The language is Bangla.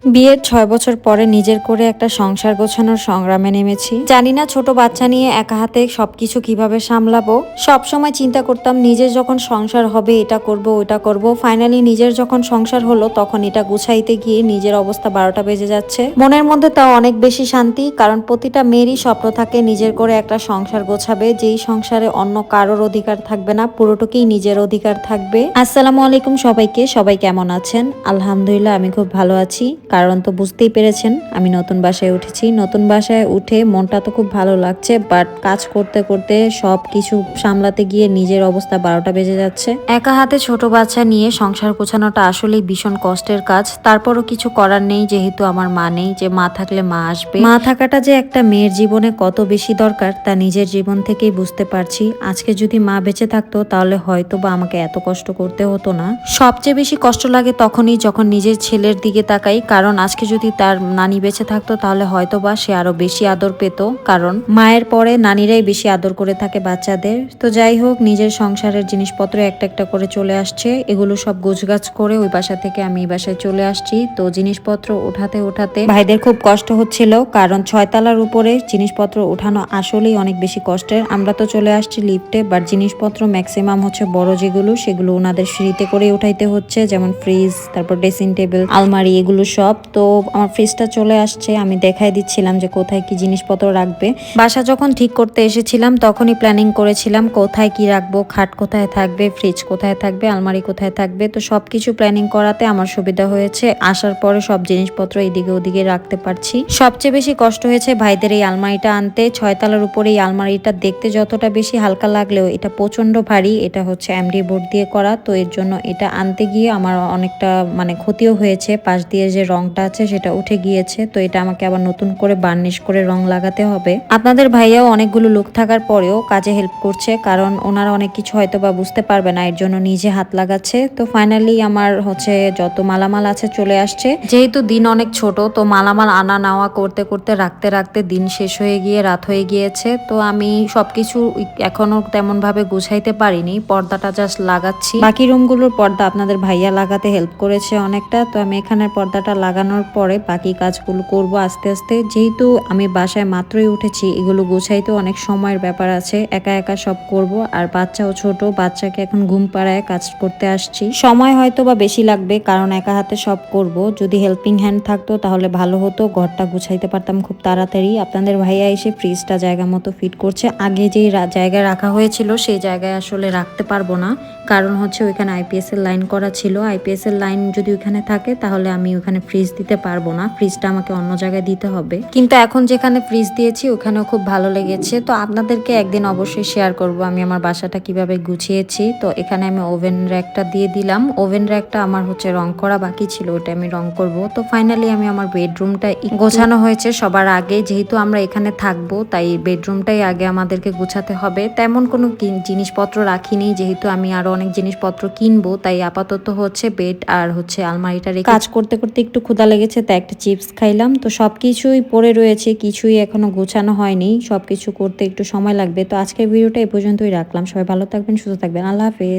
বিয়ের ৬ বছর পরে নিজের করে একটা সংসার গোছানোর সংগ্রামে নেমেছি। জানি না ছোট বাচ্চা নিয়ে একা হাতে সবকিছু কিভাবে সামলাবো। সব সময় চিন্তা করতাম নিজের যখন সংসার হবে এটা করব ওটা করব, ফাইনালি নিজের যখন সংসার হলো তখন এটা গুছাইতে গিয়ে নিজের অবস্থা 12টা বেজে যাচ্ছে। মনের মধ্যে তাও অনেক বেশি শান্তি, কারণ প্রতিটা মেয়েরই স্বপ্ন থাকে নিজের করে একটা সংসার গোছাবে, যেই সংসারে অন্য কারোর অধিকার থাকবে না, পুরোটুকুই নিজের অধিকার থাকবে। আসসালামু আলাইকুম সবাইকে, সবাই কেমন আছেন? আলহামদুলিল্লাহ আমি খুব ভালো আছি। কারণ তো বুঝতেই পেরেছেন আমি নতুন বাসায় উঠেছি। নতুন বাসায় উঠে মনটা তো খুব ভালো লাগছে, বাট কাজ করতে করতে সব কিছু সামলাতে গিয়ে নিজের অবস্থা 12টা বেজে যাচ্ছে। একা হাতে ছোট বাচ্চা নিয়ে সংসার গোছানোটা আসলেই ভীষণ কষ্টের কাজ। তারপরও কিছু করার নেই, যেহেতু আমার মা নেই। যে মা থাকলে মা আসবে। মা থাকাটা যে একটা মেয়ের জীবনে কত বেশি দরকার তা নিজের জীবন থেকেই বুঝতে পারছি। আজকে যদি মা বেঁচে থাকতো তাহলে হয়তো বা আমাকে এত কষ্ট করতে হতো না। সবচেয়ে বেশি কষ্ট লাগে তখনই যখন নিজের ছেলের দিকে তাকাই, কারণ আজকে যদি তার নানি বেঁচে থাকতো তাহলে হয়তো বা সে আরো বেশি আদর পেত, কারণ মায়ের পরে নানিরাই বেশি আদর করে থাকে বাচ্চাদের। তো যাই হোক, নিজের সংসারের জিনিসপত্র একটা একটা করে চলে আসছে। এগুলো সব গোছগাছ করে ওই বাসা থেকে আমি এই বাসায় চলে আসছি। তো জিনিসপত্র উঠাতে উঠাতে ভাইদের খুব কষ্ট হচ্ছিল, কারণ 6 তলার উপরে জিনিসপত্র উঠানো আসলেই অনেক বেশি কষ্টের। আমরা তো চলে আসছি লিফটে, বাট জিনিসপত্র ম্যাক্সিমাম হচ্ছে বড় যেগুলো সেগুলো ওনাদের সিঁড়িতে করে উঠাইতে হচ্ছে, যেমন ফ্রিজ, তারপর ড্রেসিং টেবিল, আলমারি, এগুলো সব। তো আমার ফ্রিজটা চলে আসছে, আমি দেখাই দিচ্ছিলাম যে কোথায় কি জিনিসপত্র রাখবে। বাসা যখন ঠিক করতে এসেছিলাম তখনই প্ল্যানিং করেছিলাম কোথায় কি রাখবো, খাট কোথায় থাকবে, ফ্রিজ কোথায় থাকবে, আলমারি কোথায় থাকবে। তো সবকিছু প্ল্যানিং করাতে আমার সুবিধা হয়েছে। আসার পরে সব জিনিসপত্র এদিকে ওদিকে রাখতে পারছি। সবচেয়ে বেশি কষ্ট হয়েছে ভাইদের এই আলমারিটা আনতে। 6 তলার উপরে এই আলমারিটা দেখতে যতটা বেশি হালকা লাগলেও এটা প্রচন্ড ভারী। এটা হচ্ছে এমডি বোর্ড দিয়ে করা, তো এর জন্য এটা আনতে গিয়ে আমার অনেকটা ক্ষতিও হয়েছে। পাশ দিয়ে যে রংটা আছে সেটা উঠে গিয়েছে, তো এটা আমাকে আবার নতুন করে বার্নিশ করে রং লাগাতে হবে। আপনাদের ভাইয়াও অনেকগুলো লোক থাকার পরেও কাজে হেল্প করছে, কারণ ওনারা অনেক কিছু হয়তো বা বুঝতে পারবে না, এর জন্য নিজে হাত লাগাচ্ছে। তো ফাইনালি আমার হচ্ছে যত মালামাল আছে চলে আসছে। যেহেতু দিন অনেক ছোট, তো মালামাল আনা নেওয়া করতে করতে রাখতে রাখতে দিন শেষ হয়ে গিয়ে রাত হয়ে গিয়েছে। তো আমি সবকিছু এখনো তেমন ভাবে গুছাইতে পারিনি, পর্দাটা জাস্ট লাগাচ্ছি। বাকি রুমগুলোর পর্দা আপনাদের ভাইয়া লাগাতে হেল্প করেছে অনেকটা। তো আমি এখানের পর্দাটা লাগানোর পরে বাকি কাজগুলো করব আস্তে আস্তে। যেহেতু আমি বাসায় মাত্রই উঠেছি, এগুলো গুছাইতে অনেক সময়ের ব্যাপার আছে, একা একা সব করব। আর বাচ্চাও ছোট, বাচ্চাকে এখন ঘুম পাড়ায় কাজ করতে আসছি। সময় হয়তো বা বেশি লাগবে, কারণ একা হাতে সব করব। যদি হেল্পিং হ্যান্ড থাকতো তাহলে ভালো হতো, ঘরটা গুছাইতে পারতাম খুব তাড়াতাড়ি। আপনাদের ভাইয়া এসে ফ্রিজটা জায়গা মতো ফিট করছে। আগে যে জায়গায় রাখা হয়েছিল সেই জায়গায় আসলে রাখতে পারবো না, কারণ হচ্ছে ওইখানে আইপিএস এর লাইন করা ছিল। আইপিএস এর লাইন যদি ওইখানে থাকে তাহলে আমি ওখানে ফ্রিজ দিতে পারবো না, ফ্রিজটা আমাকে অন্য জায়গায় দিতে হবে। কিন্তু এখন যেখানে ফ্রিজ দিয়েছি ওখানেও খুব ভালো লেগেছে। তো আপনাদেরকে একদিন অবশ্যই শেয়ার করব আমি আমার বাসাটা কিভাবে গুছিয়েছি। তো এখানে আমি ওভেন র্যাকটা দিয়ে দিলাম। ওভেন র্যাকটা আমার হচ্ছে রং করা বাকি ছিল, ওটা আমি রং করব। তো ফাইনালি আমি আমার বেডরুমটা গোছানো হয়েছে সবার আগে। যেহেতু আমরা এখানে থাকবো তাই বেডরুমটাই আগে আমাদেরকে গুছাতে হবে। তেমন কোনো জিনিসপত্র রাখিনি, যেহেতু আমি আরো অনেক জিনিসপত্র কিনবো, তাই আপাতত হচ্ছে বেড আর হচ্ছে আলমারিটা রেখে কাজ করতে করতে একটু ক্ষুধা লেগেছে, তাই একটা চিপস খাইলাম। তো সবকিছুই পড়ে রয়েছে, কিছুই এখনো গোছানো হয়নি, সবকিছু করতে একটু সময় লাগবে। তো আজকের ভিডিওটা এই পর্যন্তই রাখলাম। সবাই ভালো থাকবেন, সুস্থ থাকবেন, আল্লাহ হাফেজ।